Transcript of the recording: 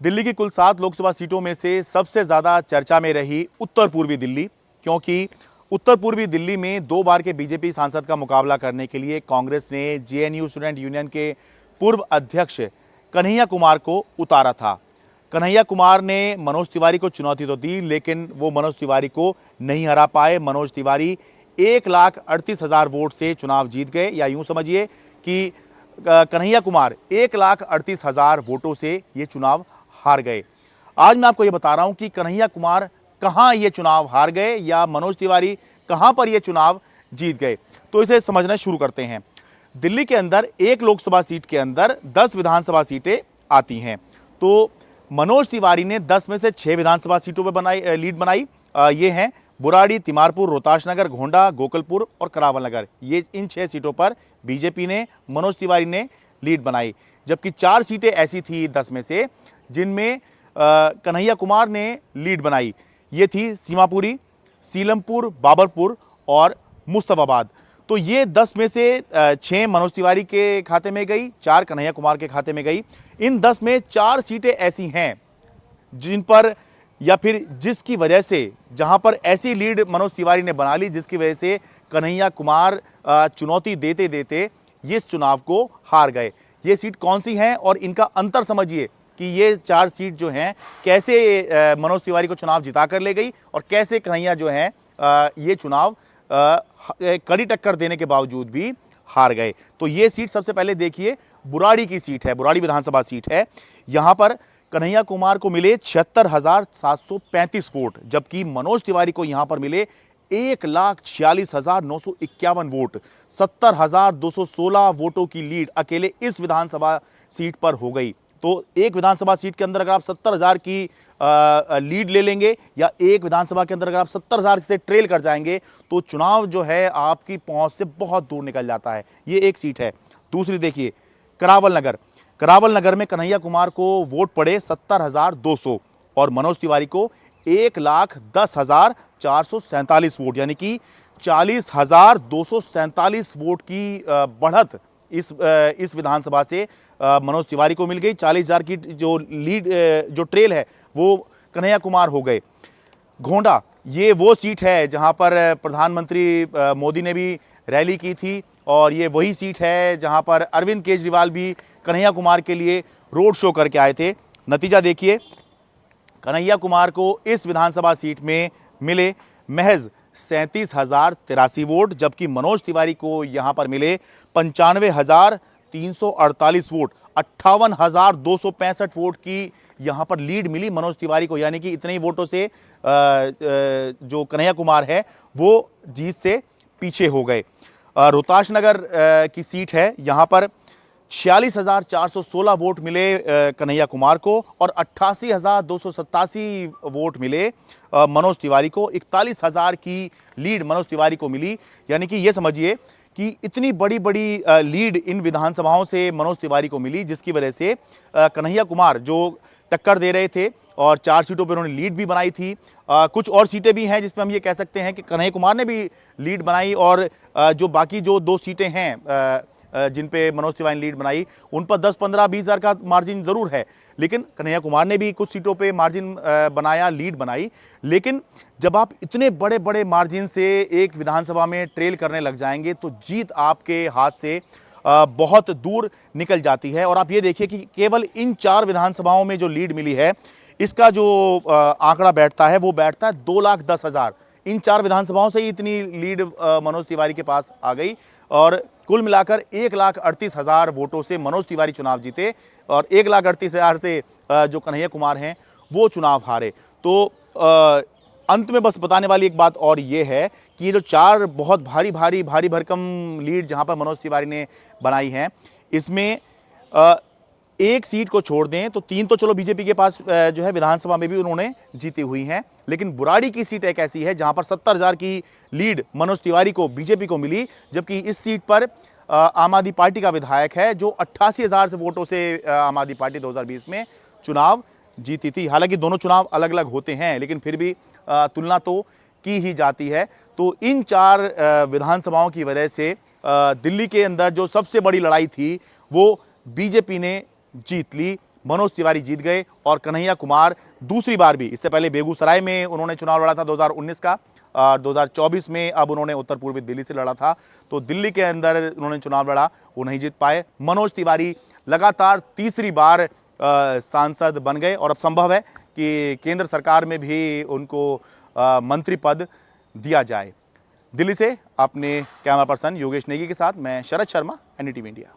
दिल्ली की कुल 7 लोकसभा सीटों में से सबसे ज़्यादा चर्चा में रही उत्तर पूर्वी दिल्ली, क्योंकि उत्तर पूर्वी दिल्ली में 2 बार के बीजेपी सांसद का मुकाबला करने के लिए कांग्रेस ने जेएनयू स्टूडेंट यूनियन के पूर्व अध्यक्ष कन्हैया कुमार को उतारा था। कन्हैया कुमार ने मनोज तिवारी को चुनौती तो दी, लेकिन वो मनोज तिवारी को नहीं हरा पाए। मनोज तिवारी 1,38,000 वोट से चुनाव जीत गए, या यूं समझिए कि कन्हैया कुमार 1,38,000 वोटों से ये चुनाव हार गए। आज मैं आपको ये बता रहा हूं कि कन्हैया कुमार कहां ये चुनाव हार गए या मनोज तिवारी कहां पर ये चुनाव जीत गए। तो इसे समझना शुरू करते हैं। दिल्ली के अंदर एक लोकसभा सीट के अंदर 10 विधानसभा सीटें आती हैं। तो मनोज तिवारी ने 10 में से 6 विधानसभा सीटों पर लीड बनाई। ये हैं बुराड़ी, तिमारपुर, रोहताश नगर, गोंडा, गोकलपुर और करावल नगर। ये इन 6 सीटों पर बीजेपी ने, मनोज तिवारी ने लीड बनाई। जबकि 4 सीटें ऐसी थी 10 में से जिनमें कन्हैया कुमार ने लीड बनाई। ये थी सीमापुरी, सीलमपुर, बाबरपुर और मुस्तफाबाद। तो ये 10 में से 6 मनोज तिवारी के खाते में गई, 4 कन्हैया कुमार के खाते में गई। इन 10 में 4 सीटें ऐसी हैं जिन पर या फिर जिसकी वजह से, जहां पर ऐसी लीड मनोज तिवारी ने बना ली जिसकी वजह से कन्हैया कुमार चुनौती देते देते इस चुनाव को हार गए। ये सीट कौन सी हैं और इनका अंतर समझिए कि ये 4 सीट जो हैं कैसे मनोज तिवारी को चुनाव जिता कर ले गई और कैसे कन्हैया जो हैं ये चुनाव कड़ी टक्कर देने के बावजूद भी हार गए। तो ये सीट सबसे पहले देखिए बुराड़ी की सीट है, बुराड़ी विधानसभा सीट है। यहाँ पर कन्हैया कुमार को मिले 76,735 वोट, जबकि मनोज तिवारी को यहाँ पर मिले 1,46,951 वोट। 70,216 वोटों की लीड अकेले इस विधानसभा सीट पर हो गई। तो एक विधानसभा सीट के अंदर अगर आप 70,000 की लीड ले लेंगे या एक विधानसभा के अंदर अगर आप 70,000 से ट्रेल कर जाएंगे तो चुनाव जो है आपकी पहुंच से बहुत दूर निकल जाता है। ये एक सीट है। दूसरी देखिए करावल नगर। करावल नगर में कन्हैया कुमार को वोट पड़े 70,200 और मनोज तिवारी को 1,10,447 वोट, यानी कि 40,247 वोट की बढ़त इस विधानसभा से मनोज तिवारी को मिल गई। 40,000 की जो लीड जो ट्रेल है वो कन्हैया कुमार हो गए। गोंडा, ये वो सीट है जहां पर प्रधानमंत्री मोदी ने भी रैली की थी और ये वही सीट है जहां पर अरविंद केजरीवाल भी कन्हैया कुमार के लिए रोड शो करके आए थे। नतीजा देखिए, कन्हैया कुमार को इस विधानसभा सीट में मिले महज 37,083 वोट, जबकि मनोज तिवारी को यहां पर मिले 95,348 वोट। 58,265 वोट की यहां पर लीड मिली मनोज तिवारी को, यानी कि इतने ही वोटों से जो कन्हैया कुमार है वो जीत से पीछे हो गए। रोहताश नगर की सीट है, यहां पर 46,416 वोट मिले कन्हैया कुमार को और 88,287 वोट मिले मनोज तिवारी को। 41,000 की लीड मनोज तिवारी को मिली, यानी कि ये समझिए कि इतनी बड़ी बड़ी लीड इन विधानसभाओं से मनोज तिवारी को मिली, जिसकी वजह से कन्हैया कुमार जो टक्कर दे रहे थे और 4 सीटों पर उन्होंने लीड भी बनाई थी। कुछ और सीटें भी हैं जिसमें हम ये कह सकते हैं कि कन्हैया कुमार ने भी लीड बनाई और जो बाकी जो 2 सीटें हैं जिन पे मनोज तिवारी ने लीड बनाई उन पर 10, 15, 20 हज़ार का मार्जिन ज़रूर है, लेकिन कन्हैया कुमार ने भी कुछ सीटों पे मार्जिन बनाया, लीड बनाई। लेकिन जब आप इतने बड़े बड़े मार्जिन से एक विधानसभा में ट्रेल करने लग जाएंगे तो जीत आपके हाथ से बहुत दूर निकल जाती है। और आप ये देखिए कि केवल इन 4 विधानसभाओं में जो लीड मिली है इसका जो आंकड़ा बैठता है वो बैठता है 2,10,000। इन 4 विधानसभाओं से ही इतनी लीड मनोज तिवारी के पास आ गई और कुल मिलाकर 1,38,000 वोटों से मनोज तिवारी चुनाव जीते और 1,38,000 से जो कन्हैया कुमार हैं वो चुनाव हारे। तो अंत में बस बताने वाली एक बात और ये है कि ये जो 4 बहुत भारी भरकम लीड जहां पर मनोज तिवारी ने बनाई है, इसमें एक सीट को छोड़ दें तो 3 तो चलो बीजेपी के पास जो है विधानसभा में भी उन्होंने जीती हुई हैं, लेकिन बुराड़ी की सीट एक ऐसी है जहां पर 70,000 की लीड मनोज तिवारी को बीजेपी को मिली, जबकि इस सीट पर आम आदमी पार्टी का विधायक है जो 88,000 से वोटों से आम आदमी पार्टी 2020 में चुनाव जीती थी। हालांकि दोनों चुनाव अलग अलग होते हैं, लेकिन फिर भी तुलना तो की ही जाती है। तो इन 4 विधानसभाओं की वजह से दिल्ली के अंदर जो सबसे बड़ी लड़ाई थी वो बीजेपी ने जीत ली। मनोज तिवारी जीत गए और कन्हैया कुमार दूसरी बार भी, इससे पहले बेगूसराय में उन्होंने चुनाव लड़ा था 2019 का, 2024 में अब उन्होंने उत्तर पूर्वी दिल्ली से लड़ा था, तो दिल्ली के अंदर उन्होंने चुनाव लड़ा, वो नहीं जीत पाए। मनोज तिवारी लगातार तीसरी बार सांसद बन गए और अब संभव है कि केंद्र सरकार में भी उनको मंत्री पद दिया जाए। दिल्ली से अपने कैमरा पर्सन योगेश नेगी के साथ मैं शरद शर्मा, एनडीटीवी इंडिया।